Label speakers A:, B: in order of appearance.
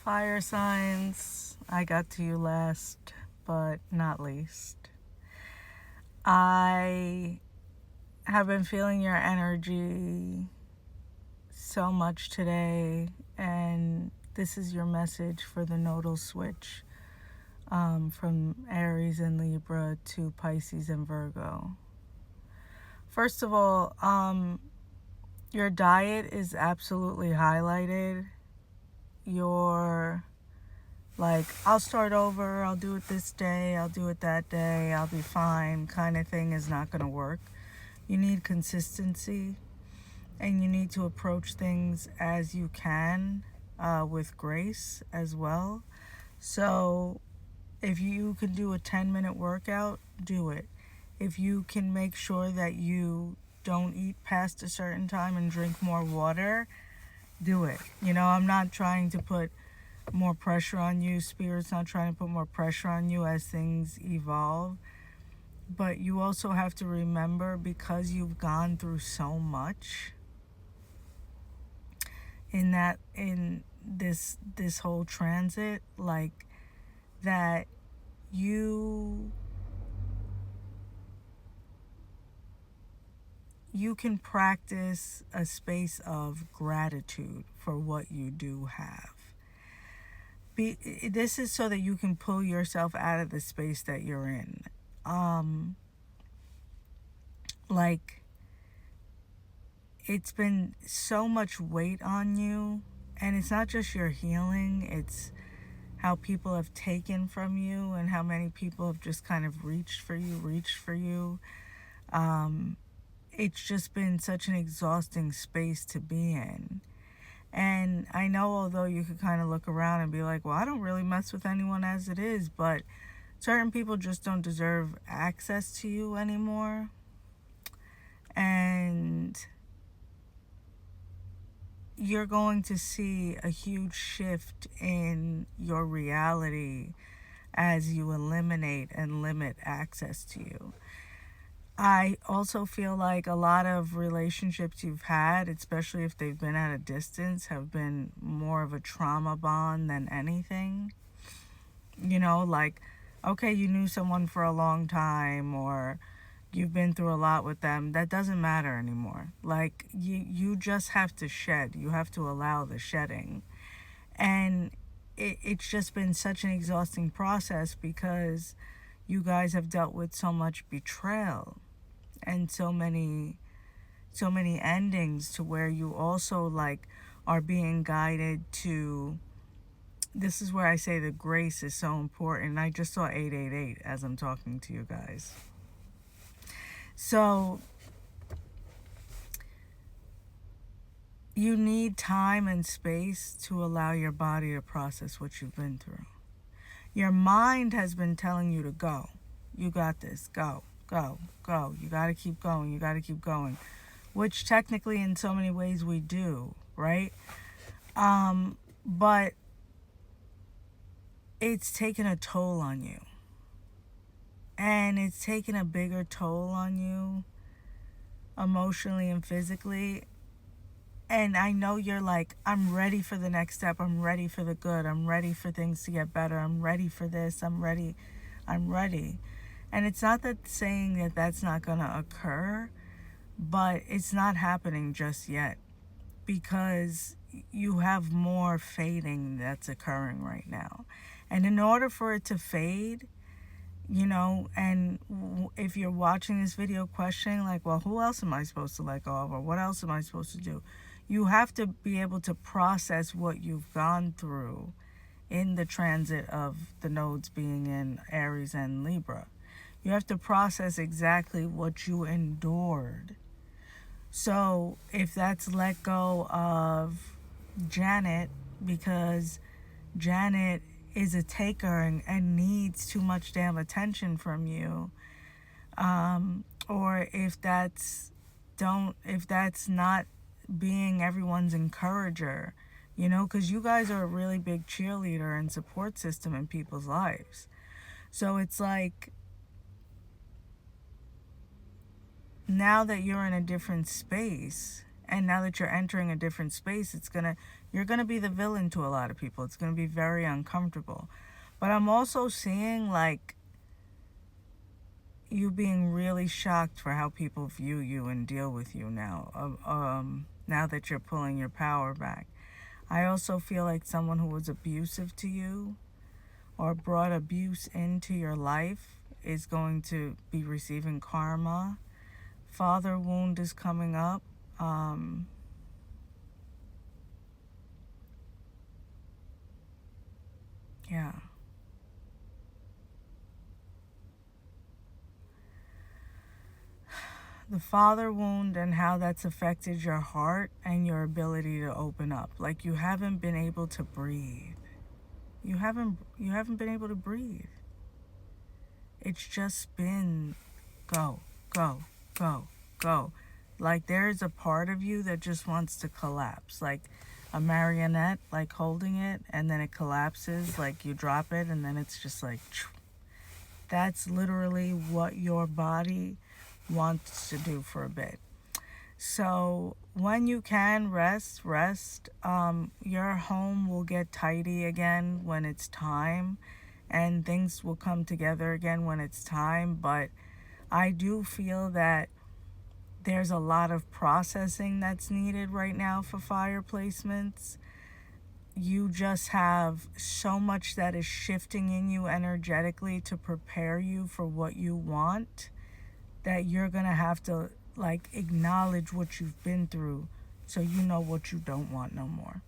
A: Fire signs, I got to you last but not least. I have been feeling your energy so much today, and this is your message for the nodal switch from Aries and Libra to Pisces and Virgo. First of all, your diet is absolutely highlighted. Your I'll start over, I'll do it this day, I'll do it that day, I'll be fine kind of thing is not going to work. You need consistency, and you need to approach things as you can with grace as well. So if you can do a 10-minute workout, do it. If you can make sure that you don't eat past a certain time and drink more water, do it. I'm not trying to put more pressure on you. Spirit's not trying to put more pressure on you as things evolve. But you also have to remember, because you've gone through so much in this whole transit, that you can practice a space of gratitude for what you do have. This is so that you can pull yourself out of the space that you're in. It's been so much weight on you, and it's not just your healing, it's how people have taken from you and how many people have just kind of reached for you. It's just been such an exhausting space to be in. And I know, although you could kind of look around and be like, well, I don't really mess with anyone as it is, but certain people just don't deserve access to you anymore. And you're going to see a huge shift in your reality as you eliminate and limit access to you. I also feel like a lot of relationships you've had, especially if they've been at a distance, have been more of a trauma bond than anything. Okay, you knew someone for a long time, or you've been through a lot with them. That doesn't matter anymore. You just have to shed. You have to allow the shedding. And it's just been such an exhausting process, because you guys have dealt with so much betrayal and so many endings, to where you also are being guided to. This is where I say the grace is so important. I just saw 888 as I'm talking to you guys. So you need time and space to allow your body to process what you've been through. Your mind has been telling you to go. You got this. Go, go, go. You got to keep going. You got to keep going. Which technically in so many ways we do, right? But it's taken a toll on you. And it's taken a bigger toll on you emotionally and physically. And I know you're like, I'm ready for the next step. I'm ready for the good. I'm ready for things to get better. I'm ready for this. I'm ready. And it's not that saying that that's not going to occur, but it's not happening just yet, because you have more fading that's occurring right now. And in order for it to fade, and if you're watching this video questioning, well, who else am I supposed to let go of, or what else am I supposed to do? You have to be able to process what you've gone through in the transit of the nodes being in Aries and Libra. You have to process exactly what you endured. So if that's let go of Janet, because Janet is a taker and needs too much damn attention from you, or if that's not being everyone's encourager, because you guys are a really big cheerleader and support system in people's lives. So it's now that you're in a different space, and now that you're entering a different space, You're going to be the villain to a lot of people. It's going to be very uncomfortable. But I'm also seeing like you being really shocked for how people view you and deal with you now. Now that you're pulling your power back. I also feel like someone who was abusive to you or brought abuse into your life is going to be receiving karma. Father wound is coming up. Yeah. The father wound and how that's affected your heart and your ability to open up. Like you haven't been able to breathe. You haven't been able to breathe. It's just been go, go, go, go. Like there's a part of you that just wants to collapse. Like a marionette, like holding it and then it collapses, like you drop it and then it's just like, that's literally what your body wants to do for a bit. So when you can rest. Your home will get tidy again when it's time, and things will come together again when it's time. But I do feel that there's a lot of processing that's needed right now for fire placements. You just have so much that is shifting in you energetically to prepare you for what you want, that you're going to have to like acknowledge what you've been through so you know what you don't want no more.